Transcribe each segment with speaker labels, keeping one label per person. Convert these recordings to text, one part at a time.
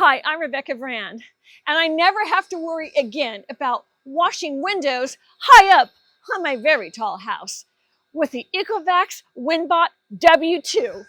Speaker 1: Hi, I'm Rebecca Brand, and I never have to worry again about washing windows high up on my very tall house with the Ecovacs Winbot W2.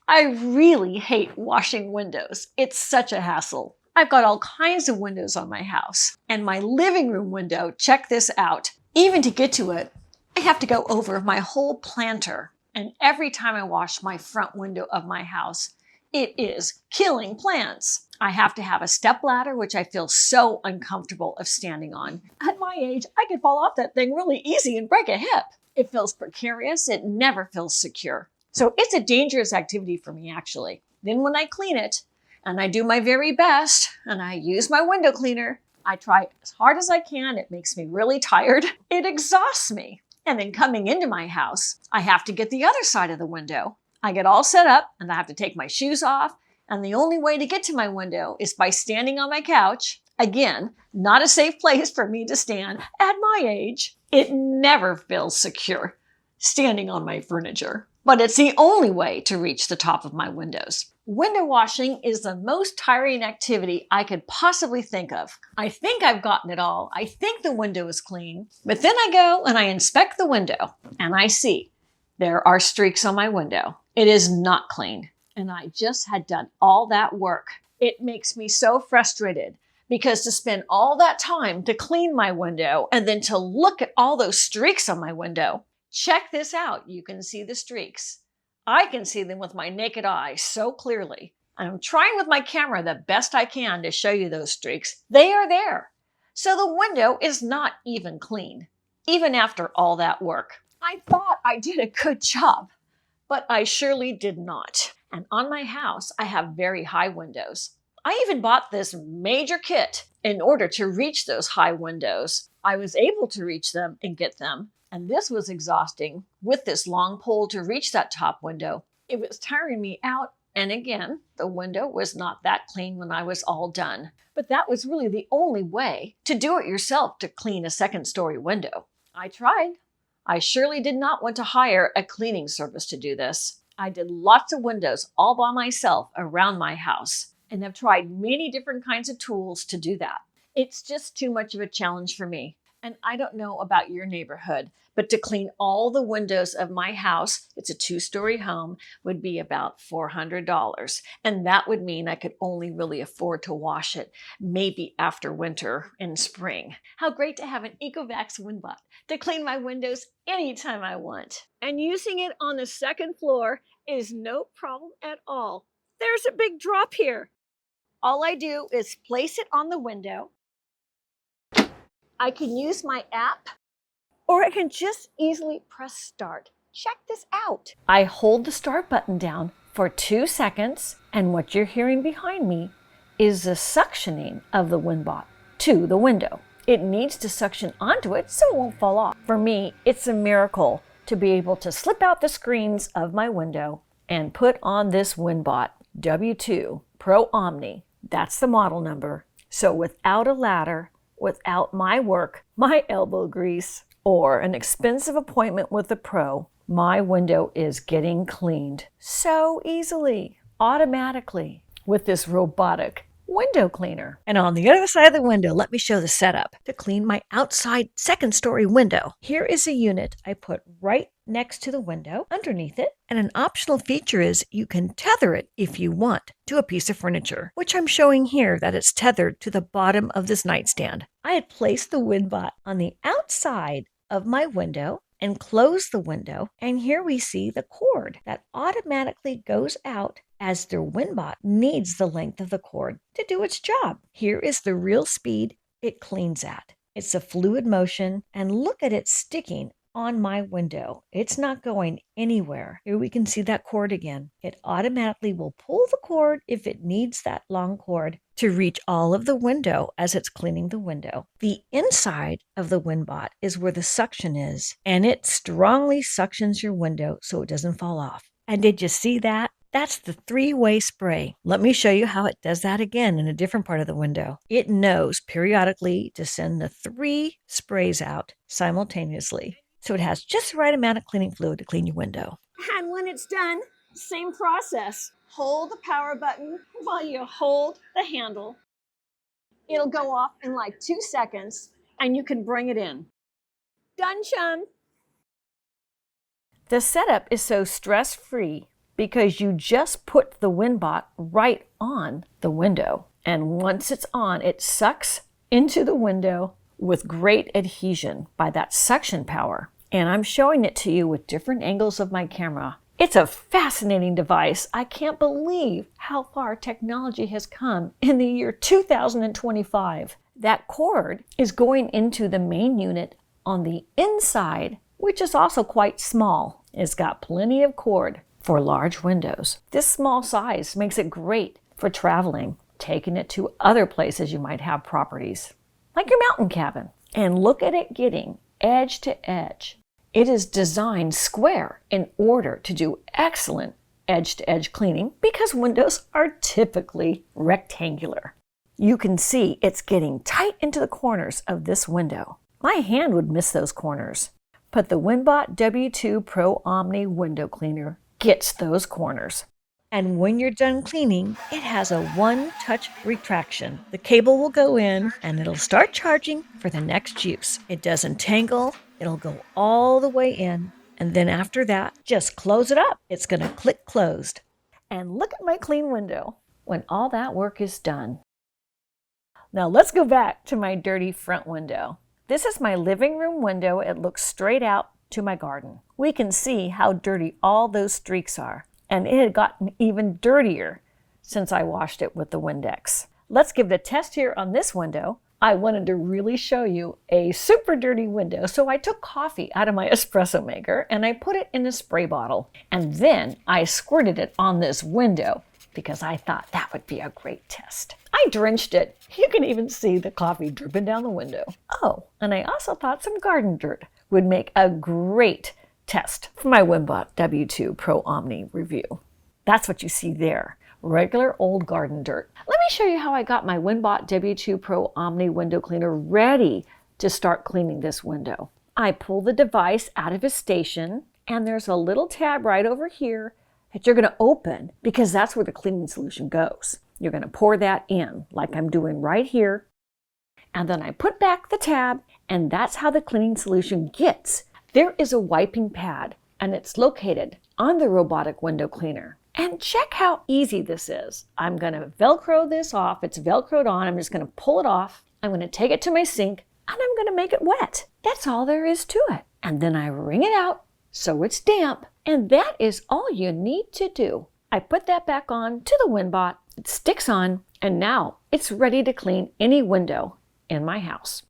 Speaker 1: I really hate washing windows. It's such a hassle. I've got all kinds of windows on my house, and my living room window, check this out. Even to get to it, I have to go over my whole planter, and every time I wash my front window of my house, it is killing plants. I have to have a step ladder, which I feel so uncomfortable of standing on. At my age, I could fall off that thing really easy and break a hip. It feels precarious. It never feels secure. So it's a dangerous activity for me, actually. Then when I clean it, and I do my very best, and I use my window cleaner, I try as hard as I can. It makes me really tired. It exhausts me. And then coming into my house, I have to get the other side of the window. I get all set up and I have to take my shoes off. And the only way to get to my window is by standing on my couch. Again, not a safe place for me to stand at my age. It never feels secure standing on my furniture, but it's the only way to reach the top of my windows. Window washing is the most tiring activity I could possibly think of. I think I've gotten it all. I think the window is clean, but then I go and I inspect the window and I see there are streaks on my window. It is not clean. And I just had done all that work. It makes me so frustrated because to spend all that time to clean my window and then to look at all those streaks on my window. Check this out. You can see the streaks. I can see them with my naked eye so clearly. I'm trying with my camera the best I can to show you those streaks. They are there. So the window is not even clean, even after all that work. I thought I did a good job, but I surely did not. And on my house, I have very high windows. I even bought this major kit in order to reach those high windows. I was able to reach them and get them. And this was exhausting with this long pole to reach that top window. It was tiring me out. And again, the window was not that clean when I was all done. But that was really the only way to do it yourself to clean a second-story window. I tried. I surely did not want to hire a cleaning service to do this. I did lots of windows all by myself around my house and have tried many different kinds of tools to do that. It's just too much of a challenge for me. And I don't know about your neighborhood, but to clean all the windows of my house, it's a 2-story home, would be about $400. And that would mean I could only really afford to wash it maybe after winter and spring. How great to have an Ecovacs Winbot to clean my windows anytime I want. And using it on the second floor is no problem at all. There's a big drop here. All I do is place it on the window. I can use my app, or I can just easily press start. Check this out. I hold the start button down for 2 seconds, and what you're hearing behind me is the suctioning of the Winbot to the window. It needs to suction onto it so it won't fall off. For me, it's a miracle to be able to slip out the screens of my window and put on this Winbot W2 Pro Omni. That's the model number. So without a ladder, without my work, my elbow grease, or an expensive appointment with a pro, my window is getting cleaned so easily, automatically, with this robotic window cleaner. And on the other side of the window, let me show the setup to clean my outside second-story window. Here is a unit I put right next to the window, underneath it, and an optional feature is you can tether it if you want to a piece of furniture, which I'm showing here that it's tethered to the bottom of this nightstand. I had placed the Winbot on the outside of my window and closed the window, and here we see the cord that automatically goes out as the Winbot needs the length of the cord to do its job. Here is the real speed it cleans at. It's a fluid motion, and look at it sticking on my window. It's not going anywhere. Here we can see that cord again. It automatically will pull the cord if it needs that long cord to reach all of the window as it's cleaning the window. The inside of the Winbot is where the suction is, and it strongly suctions your window so it doesn't fall off. And did you see that? That's the 3-way spray. Let me show you how it does that again in a different part of the window. It knows periodically to send the 3 sprays out simultaneously. So it has just the right amount of cleaning fluid to clean your window. And when it's done, same process. hold the power button while you hold the handle. It'll go off in like 2 seconds and you can bring it in. Done, chum. The setup is so stress-free because you just put the WINBOT right on the window. And once it's on, it sucks into the window with great adhesion by that suction power. And I'm showing it to you with different angles of my camera. It's a fascinating device. I can't believe how far technology has come in the year 2025. That cord is going into the main unit on the inside, which is also quite small. It's got plenty of cord for large windows. This small size makes it great for traveling, taking it to other places you might have properties, like your mountain cabin. And look at it getting edge to edge. It is designed square in order to do excellent edge-to-edge cleaning because windows are typically rectangular. You can see it's getting tight into the corners of this window. My hand would miss those corners, but the WINBOT W2 PRO OMNI window cleaner gets those corners. And when you're done cleaning, it has a one-touch retraction. The cable will go in and it'll start charging for the next use. It doesn't tangle, it'll go all the way in. And then after that, just close it up. It's gonna click closed. And look at my clean window when all that work is done. Now let's go back to my dirty front window. This is my living room window. It looks straight out to my garden. We can see how dirty all those streaks are. And it had gotten even dirtier since I washed it with the Windex. Let's give the test here on this window. I wanted to really show you a super dirty window, so I took coffee out of my espresso maker and I put it in a spray bottle. And then I squirted it on this window because I thought that would be a great test. I drenched it. You can even see the coffee dripping down the window. Oh, and I also thought some garden dirt would make a great test for my WINBOT W2 PRO OMNI review. That's what you see there, regular old garden dirt. Let me show you how I got my WINBOT W2 PRO OMNI window cleaner ready to start cleaning this window. I pull the device out of its station and there's a little tab right over here that you're going to open because that's where the cleaning solution goes. You're going to pour that in like I'm doing right here. And then I put back the tab and that's how the cleaning solution gets. There is a wiping pad and it's located on the Robotic window cleaner. And check how easy this is. I'm going to Velcro this off. It's Velcroed on. I'm just going to pull it off. I'm going to take it to my sink and I'm going to make it wet. That's all there is to it. And then I wring it out so it's damp. And that is all you need to do. I put that back on to the WINBOT. It sticks on and now it's ready to clean any window in my house.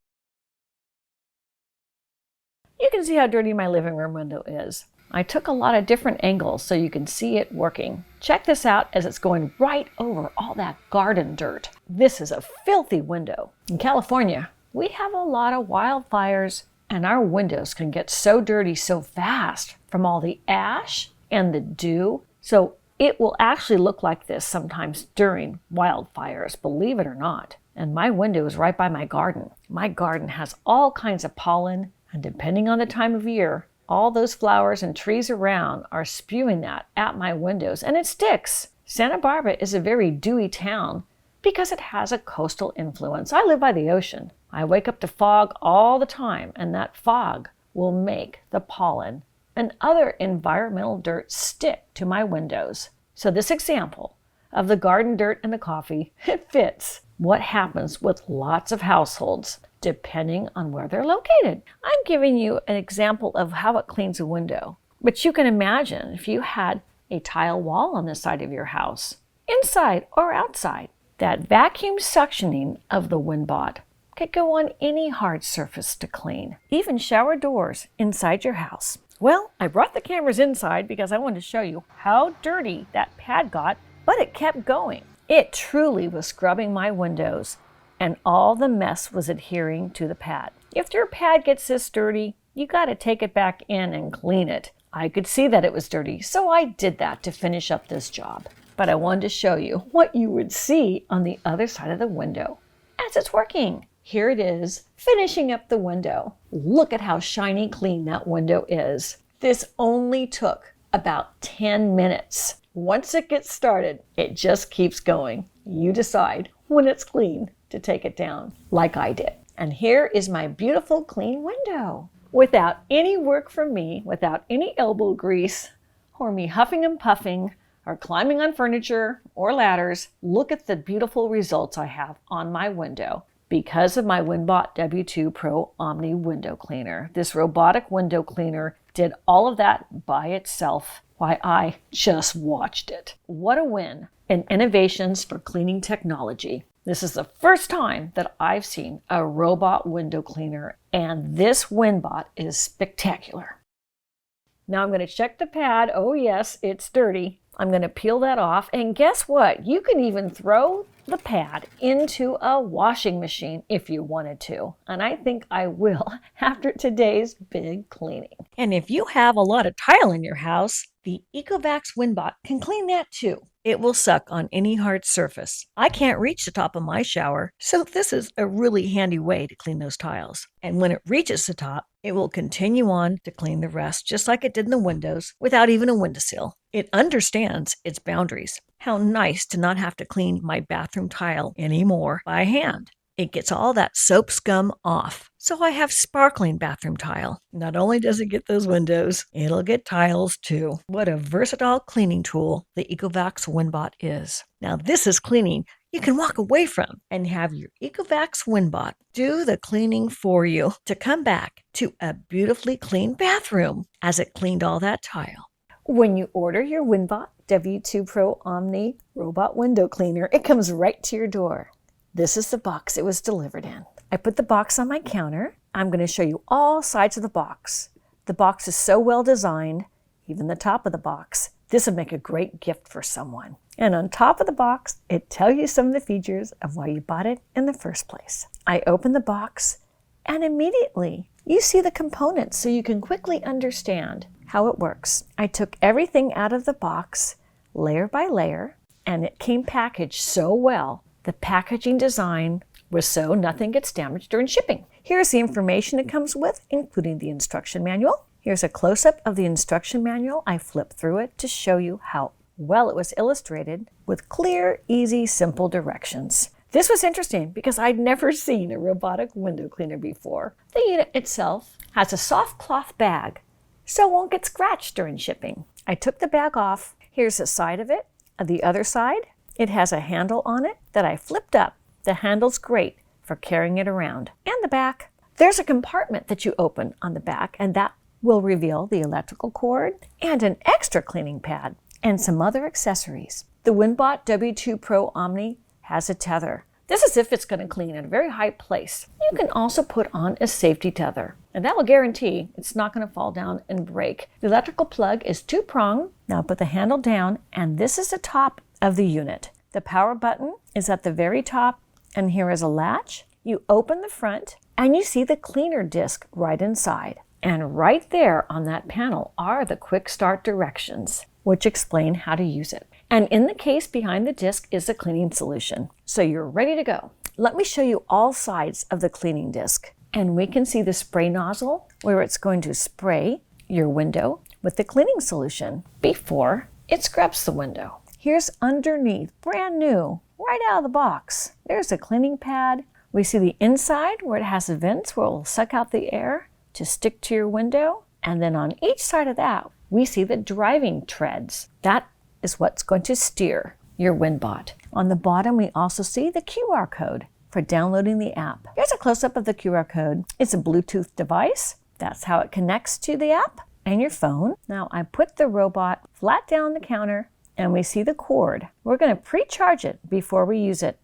Speaker 1: You can see how dirty my living room window is. I took a lot of different angles so you can see it working. Check this out as it's going right over all that garden dirt. This is a filthy window. In California, we have a lot of wildfires and our windows can get so dirty so fast from all the ash and the dew. So it will actually look like this sometimes during wildfires, believe it or not. And my window is right by my garden. My garden has all kinds of pollen. And depending on the time of year, all those flowers and trees around are spewing that at my windows, and it sticks. Santa Barbara is a very dewy town because it has a coastal influence. I live by the ocean. I wake up to fog all the time, and that fog will make the pollen and other environmental dirt stick to my windows. So this example of the garden dirt and the coffee, it fits what happens with lots of households depending on where they're located. I'm giving you an example of how it cleans a window, but you can imagine if you had a tile wall on the side of your house, inside or outside, that vacuum suctioning of the WINBOT could go on any hard surface to clean, even shower doors inside your house. Well, I brought the cameras inside because I wanted to show you how dirty that pad got, but it kept going. It truly was scrubbing my windows and all the mess was adhering to the pad. If your pad gets this dirty, you gotta take it back in and clean it. I could see that it was dirty, so I did that to finish up this job. But I wanted to show you what you would see on the other side of the window as it's working. Here it is, finishing up the window. Look at how shiny clean that window is. This only took about 10 minutes. Once it gets started, it just keeps going. You decide when it's clean to take it down, like I did. And here is my beautiful clean window. Without any work from me, without any elbow grease, or me huffing and puffing, or climbing on furniture or ladders, look at the beautiful results I have on my window because of my WINBOT W2 PRO OMNI window cleaner. This robotic window cleaner did all of that by itself. Why, I just watched it. What a win in innovations for cleaning technology. This is the first time that I've seen a robot window cleaner, and this WINBOT is spectacular. Now I'm going to check the pad. Oh yes, it's dirty. I'm going to peel that off, and guess what? You can even throw the pad into a washing machine if you wanted to. And I think I will after today's big cleaning. And if you have a lot of tile in your house, the Ecovacs Winbot can clean that too. It will suck on any hard surface. I can't reach the top of my shower, so this is a really handy way to clean those tiles. And when it reaches the top, it will continue on to clean the rest, just like it did in the windows, without even a windowsill. It understands its boundaries. How nice to not have to clean my bathroom tile anymore by hand. It gets all that soap scum off. So I have sparkling bathroom tile. Not only does it get those windows, it'll get tiles too. What a versatile cleaning tool the Ecovacs Winbot is. Now this is cleaning you can walk away from and have your Ecovacs Winbot do the cleaning for you to come back to a beautifully clean bathroom as it cleaned all that tile. When you order your WINBOT W2 PRO OMNI robot window cleaner, it comes right to your door. This is the box it was delivered in. I put the box on my counter. I'm going to show you all sides of the box. The box is so well designed, even the top of the box. This would make a great gift for someone. And on top of the box, it tells you some of the features of why you bought it in the first place. I open the box, and immediately you see the components so you can quickly understand how it works. I took everything out of the box, layer by layer, and it came packaged so well. The packaging design was so nothing gets damaged during shipping. Here's the information it comes with, including the instruction manual. Here's a close-up of the instruction manual. I flipped through it to show you how well it was illustrated with clear, easy, simple directions. This was interesting because I'd never seen a robotic window cleaner before. The unit itself has a soft cloth bag, so it won't get scratched during shipping. I took the bag off. Here's the side of it. The other side, it has a handle on it that I flipped up. The handle's great for carrying it around. And the back, there's a compartment that you open on the back, and that will reveal the electrical cord and an extra cleaning pad and some other accessories. The WINBOT W2 PRO OMNI has a tether. This is if it's going to clean at a very high place. You can also put on a safety tether, and that will guarantee it's not going to fall down and break. The electrical plug is two-pronged. Now put the handle down, and this is the top of the unit. The power button is at the very top, and here is a latch. You open the front, and you see the cleaner disc right inside. And right there on that panel are the quick start directions, which explain how to use it. And in the case behind the disc is the cleaning solution. So you're ready to go. Let me show you all sides of the cleaning disc. And we can see the spray nozzle where it's going to spray your window with the cleaning solution before it scrubs the window. Here's underneath, brand new, right out of the box. There's a cleaning pad. We see the inside where it has the vents where it will suck out the air to stick to your window. And then on each side of that, we see the driving treads. That is what's going to steer your WINBOT. On the bottom, we also see the QR code for downloading the app. Here's a close-up of the QR code. It's a Bluetooth device. That's how it connects to the app and your phone. Now I put the robot flat down on the counter and we see the cord. We're going to pre-charge it before we use it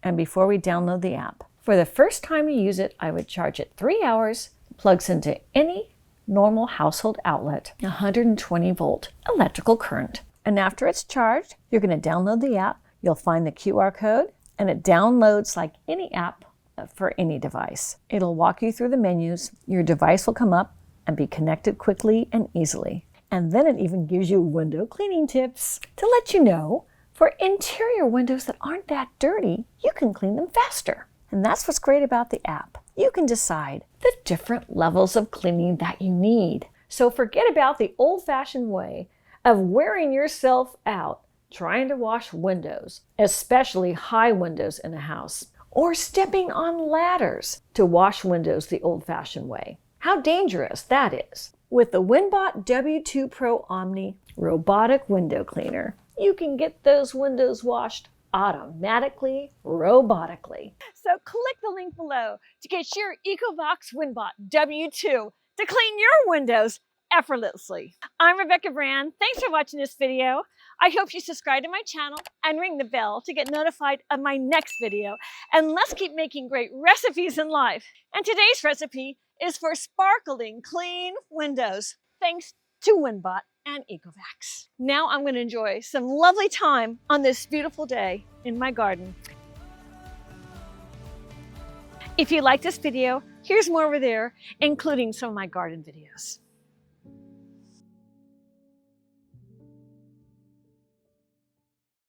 Speaker 1: and before we download the app. For the first time you use it, I would charge it 3 hours. It plugs into any normal household outlet, 120 volt electrical current. And after it's charged, you're going to download the app. You'll find the QR code, and it downloads like any app for any device. It'll walk you through the menus. Your device will come up and be connected quickly and easily. And then it even gives you window cleaning tips to let you know for interior windows that aren't that dirty, you can clean them faster. And that's what's great about the app. You can decide the different levels of cleaning that you need. So forget about the old-fashioned way of wearing yourself out trying to wash windows, especially high windows in a house, or stepping on ladders to wash windows the old-fashioned way. How dangerous that is. With the WINBOT W2 PRO OMNI robotic window cleaner, you can get those windows washed automatically, robotically. So click the link below to get your Ecovacs Winbot W2 to clean your windows effortlessly. I'm Rebecca Brand. Thanks for watching this video. I hope you subscribe to my channel and ring the bell to get notified of my next video. And let's keep making great recipes in life. And today's recipe is for sparkling clean windows, thanks to WINBOT and Ecovacs. Now I'm going to enjoy some lovely time on this beautiful day in my garden. If you like this video, here's more over there, including some of my garden videos.